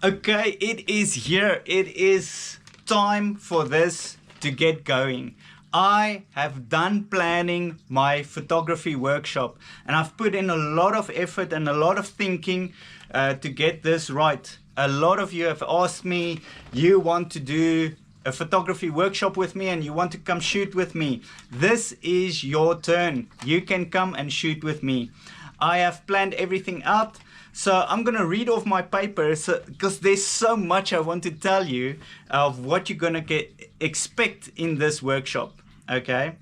Okay, it is here. It is time for this to get going. I have done planning my photography workshop, and I've put in a lot of effort and a lot of thinking to get this right. A lot of you have asked me, you want to do a photography workshop with me and you want to come shoot with me. This is your turn. You can come and shoot with me. I have planned everything out. So I'm going to read off my paper because there's so much I want to tell you of what you're going to expect in this workshop. Okay.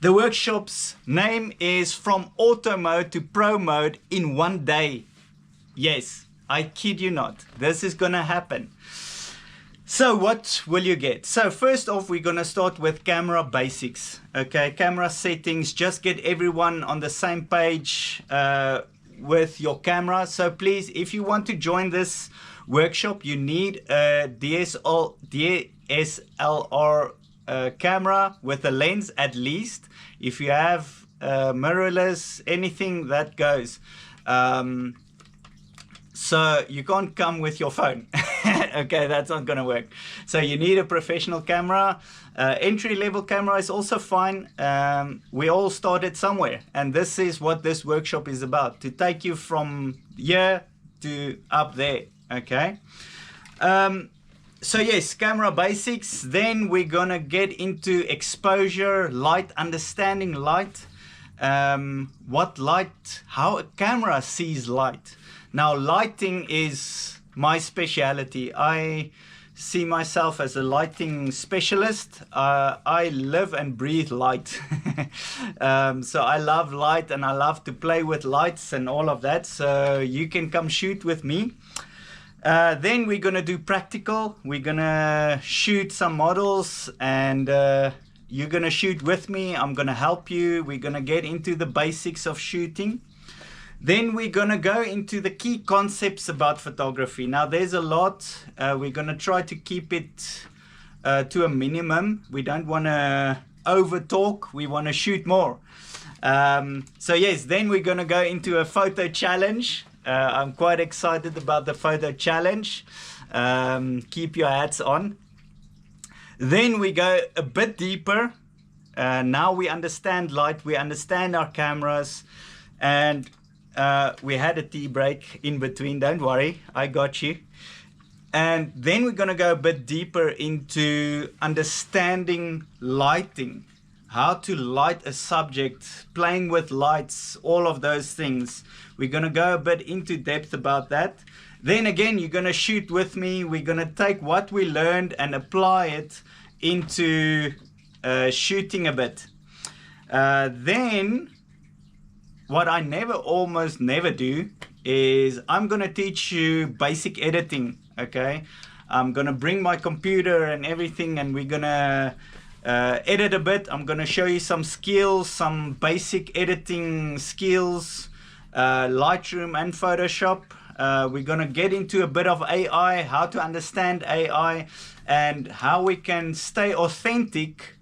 The workshop's name is From Auto Mode to Pro Mode in 1 day. Yes, I kid you not. This is going to happen. So what will you get? So first off, we're going to start with camera basics. Okay, camera settings. Just get everyone on the same page with your camera. So please, if you want to join this workshop, you need a DSLR camera with a lens at least. If you have mirrorless, anything that goes. So you can't come with your phone. Okay, that's not gonna work. So you need a professional camera. Entry-level camera is also fine. We all started somewhere, and this is what this workshop is about, to take you from here to up there. Okay. So yes, camera basics. Then we're gonna get into exposure, light, understanding light. What light, how a camera sees light. Now, lighting is my specialty. I see myself as a lighting specialist. I live and breathe light. So I love light and I love to play with lights and all of that. So you can come shoot with me. Then we're gonna do practical. We're gonna shoot some models and you're gonna shoot with me. I'm gonna help you. We're gonna get into the basics of shooting. Then we're gonna go into the key concepts about photography. Now there's a lot. We're gonna try to keep it to a minimum. We don't wanna over talk. We wanna shoot more. So yes, then we're gonna go into a photo challenge. I'm quite excited about the photo challenge. Keep your hats on. Then we go a bit deeper. Now we understand light, we understand our cameras, and we had a tea break in between, don't worry, I got you. And then we're gonna go a bit deeper into understanding lighting, how to light a subject, playing with lights, all of those things. We're gonna go a bit into depth about that. Then again, you're gonna shoot with me. We're gonna take what we learned and apply it into shooting a bit. Then what I almost never do is I'm gonna teach you basic editing. Okay, I'm gonna bring my computer and everything, and we're gonna edit a bit. I'm gonna show you some skills, some basic editing skills, Lightroom and Photoshop. We're gonna get into a bit of AI, how to understand AI, and how we can stay authentic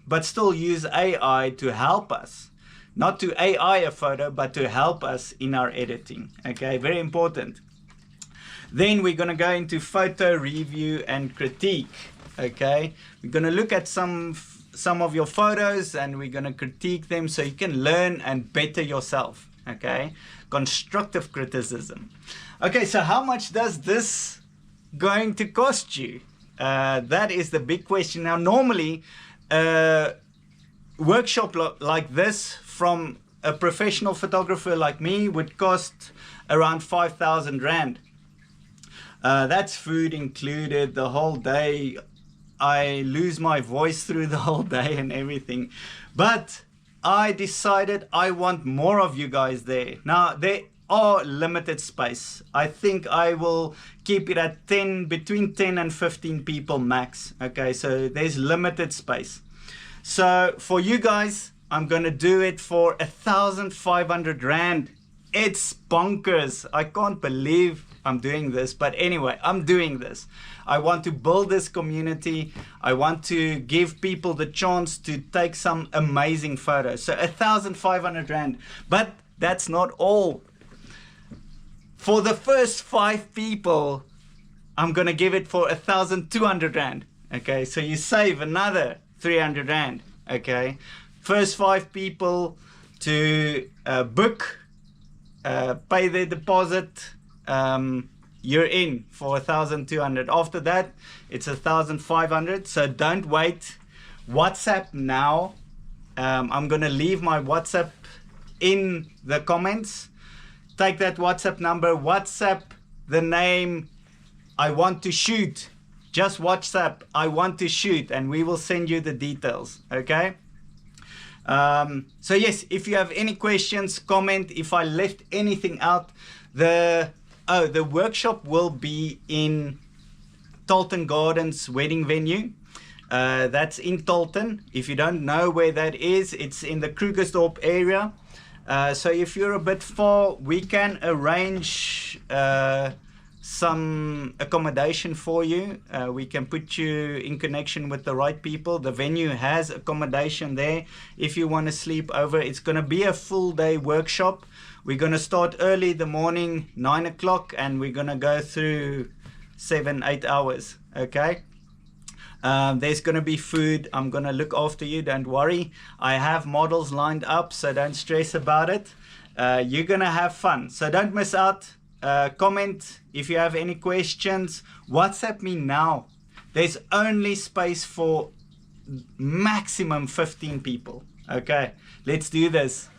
but still use AI to help us. Not to AI a photo, but to help us in our editing. Okay, very important. Then we're gonna go into photo review and critique. Okay, we're gonna look at some of your photos and we're gonna critique them so you can learn and better yourself. Okay, constructive criticism. Okay, so how much does this going to cost you? That is the big question. Now, normally, workshop like this from a professional photographer like me would cost around 5,000 Rand. That's food included, the whole day. I lose my voice through the whole day and everything. But I decided I want more of you guys there. Now, there are limited space. I think I will keep it at between 10 and 15 people max. Okay, so there's limited space. So for you guys, I'm gonna do it for 1,500 Rand. It's bonkers. I can't believe I'm doing this, but anyway, I'm doing this. I want to build this community. I want to give people the chance to take some amazing photos. So 1,500 Rand, but that's not all. For the first 5 people I'm gonna give it for 1,200 Rand. Okay, so you save another 300 Rand. Okay, first 5 people to book, pay their deposit, you're in for 1,200. After that, it's 1,500. So don't wait. WhatsApp now. I'm gonna leave my WhatsApp in the comments. Take that WhatsApp number, WhatsApp the name I want to shoot. Just WhatsApp I want to shoot, and we will send you the details. Okay. So yes, if you have any questions, comment. If I left anything out, the workshop will be in Tolton Gardens wedding venue. That's in Tolton. If you don't know where that is, it's in the Krugersdorp area. So if you're a bit far, we can arrange some accommodation for you. We can put you in connection with the right people. The venue has accommodation there if you want to sleep over. It's going to be a full day workshop. We're going to start early the morning, 9 o'clock, and we're going to go through 7-8 hours. Okay. There's going to be food. I'm going to look after you. Don't worry. I have models lined up, so don't stress about it. You're going to have fun. So don't miss out. Comment if you have any questions. WhatsApp me now. There's only space for maximum 15 people. Okay, let's do this.